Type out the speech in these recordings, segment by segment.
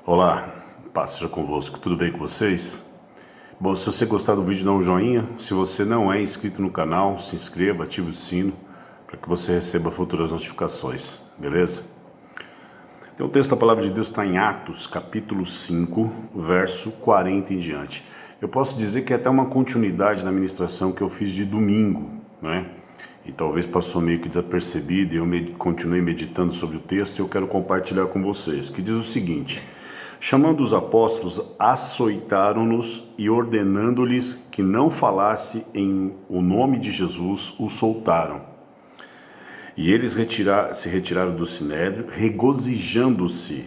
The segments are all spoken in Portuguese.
Olá, paz seja convosco, tudo bem com vocês? Bom, se você gostar do vídeo, dá um joinha. Se você não é inscrito no canal, se inscreva, ative o sino para que você receba futuras notificações, beleza? Então o texto da palavra de Deus está em Atos, capítulo 5, verso 40 em diante. Eu posso dizer que é até uma continuidade da ministração que eu fiz de domingo, né? E talvez passou meio que desapercebido e eu continuei meditando sobre o texto e eu quero compartilhar com vocês, que diz o seguinte: chamando os apóstolos, açoitaram-nos e ordenando-lhes que não falasse em o nome de Jesus, o soltaram. E eles se retiraram do sinédrio, regozijando-se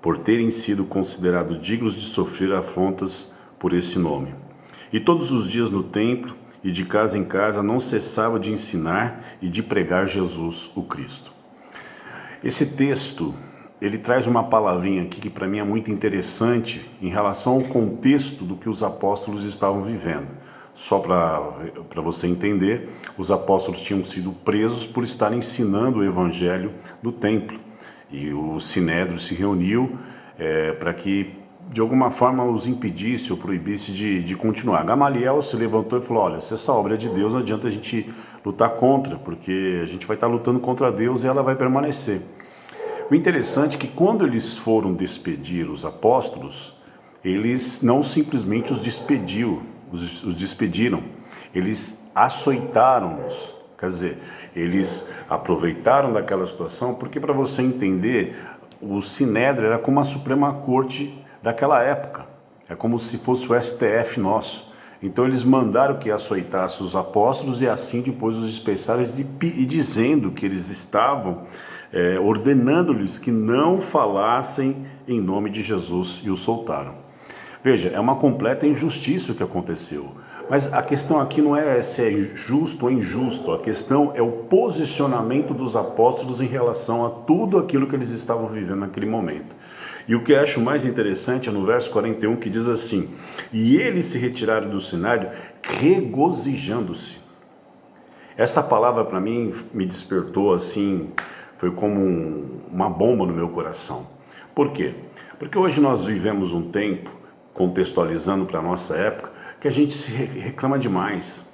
por terem sido considerados dignos de sofrer afrontas por esse nome. E todos os dias no templo e de casa em casa não cessava de ensinar e de pregar Jesus, o Cristo. Esse texto, ele traz uma palavrinha aqui que para mim é muito interessante em relação ao contexto do que os apóstolos estavam vivendo. Só para você entender, os apóstolos tinham sido presos por estar ensinando o evangelho no templo. E o sinédrio se reuniu para que de alguma forma os impedisse ou proibisse de continuar. Gamaliel se levantou e falou: olha, se essa obra é de Deus, não adianta a gente lutar contra, porque a gente vai estar lutando contra Deus e ela vai permanecer. O interessante é que quando eles foram despedir os apóstolos, eles não simplesmente os despediram, eles açoitaram-nos. Quer dizer, eles aproveitaram daquela situação, porque para você entender, o Sinédrio era como a Suprema Corte daquela época, é como se fosse o STF nosso. Então eles mandaram que açoitasse os apóstolos e assim depois os dispersaram e dizendo que eles estavam ordenando-lhes que não falassem em nome de Jesus e o soltaram. Veja, é uma completa injustiça o que aconteceu. Mas a questão aqui não é se é justo ou injusto, a questão é o posicionamento dos apóstolos em relação a tudo aquilo que eles estavam vivendo naquele momento. E o que eu acho mais interessante é no verso 41 que diz assim: e eles se retiraram do sinédrio regozijando-se. Essa palavra para mim me despertou assim, foi como uma bomba no meu coração. Por quê? Porque hoje nós vivemos um tempo, contextualizando para a nossa época, que a gente se reclama demais.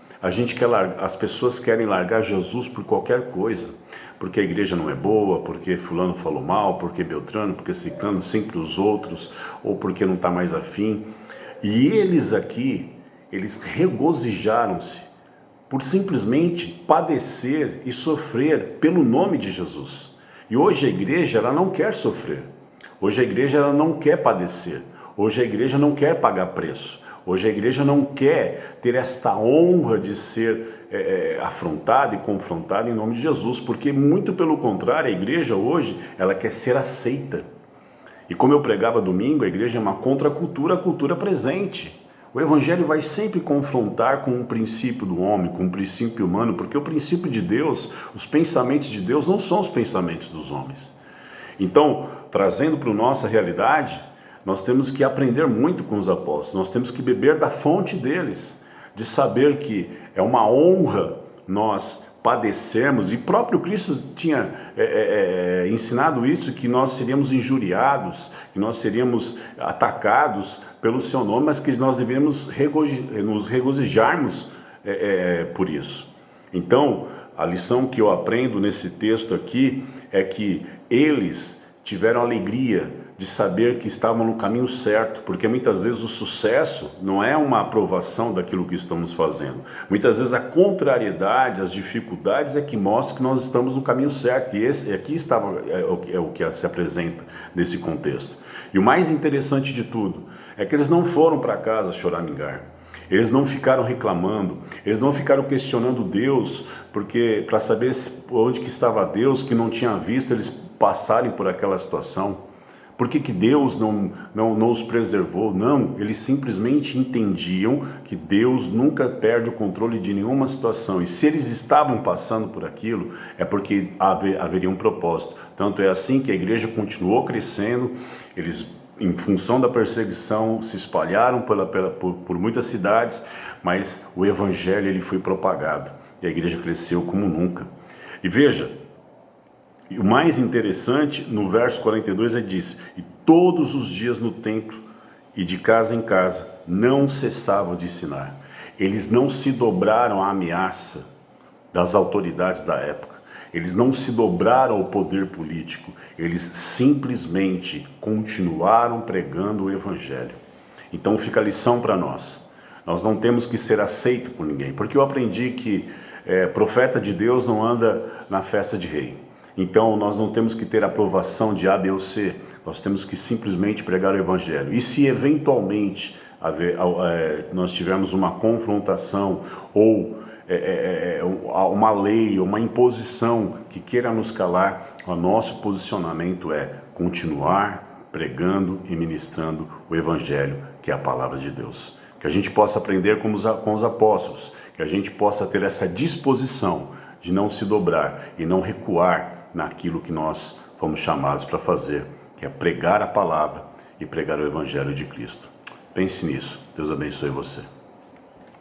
As pessoas querem largar Jesus por qualquer coisa. Porque a igreja não é boa, porque fulano falou mal, porque Beltrano, porque Ciclano, sempre os outros, ou porque não está mais afim. E eles aqui, eles regozijaram-se por simplesmente padecer e sofrer pelo nome de Jesus. E hoje a igreja, ela não quer sofrer. Hoje a igreja, ela não quer padecer. Hoje a igreja não quer pagar preço. Hoje a igreja não quer ter esta honra de ser afrontada e confrontada em nome de Jesus, porque muito pelo contrário, a igreja hoje, ela quer ser aceita. E como eu pregava domingo, a igreja é uma contracultura, a cultura presente. O evangelho vai sempre confrontar com o princípio do homem, com o princípio humano, porque o princípio de Deus, os pensamentos de Deus não são os pensamentos dos homens. Então, trazendo para a nossa realidade, nós temos que aprender muito com os apóstolos, nós temos que beber da fonte deles, de saber que é uma honra nós padecermos, e próprio Cristo tinha ensinado isso, que nós seríamos injuriados, que nós seríamos atacados pelo seu nome, mas que nós deveríamos nos regozijarmos por isso. Então, a lição que eu aprendo nesse texto aqui é que eles tiveram alegria de saber que estavam no caminho certo, porque muitas vezes o sucesso não é uma aprovação daquilo que estamos fazendo. Muitas vezes a contrariedade, as dificuldades é que mostram que nós estamos no caminho certo, e aqui é o que se apresenta nesse contexto. E o mais interessante de tudo é que eles não foram para casa choramingar. Eles não ficaram reclamando, eles não ficaram questionando Deus, porque para saber onde que estava Deus, que não tinha visto eles passarem por aquela situação. Por que Deus não os preservou? Não, eles simplesmente entendiam que Deus nunca perde o controle de nenhuma situação. E se eles estavam passando por aquilo, é porque haveria um propósito. Tanto é assim que a igreja continuou crescendo, eles, em função da perseguição, se espalharam por muitas cidades, mas o evangelho ele foi propagado e a igreja cresceu como nunca. E veja, E o mais interessante, no verso 42, diz: e todos os dias no templo e de casa em casa não cessavam de ensinar. Eles não se dobraram à ameaça das autoridades da época. Eles não se dobraram ao poder político. Eles simplesmente continuaram pregando o evangelho. Então fica a lição para nós. Nós não temos que ser aceito por ninguém, porque eu aprendi que profeta de Deus não anda na festa de rei. Então nós não temos que ter aprovação de A, B ou C, nós temos que simplesmente pregar o evangelho. E se eventualmente nós tivermos uma confrontação ou uma lei, uma imposição que queira nos calar, o nosso posicionamento é continuar pregando e ministrando o evangelho, que é a palavra de Deus. Que a gente possa aprender com os apóstolos, que a gente possa ter essa disposição de não se dobrar e não recuar naquilo que nós fomos chamados para fazer, que é pregar a palavra e pregar o evangelho de Cristo. Pense nisso. Deus abençoe você.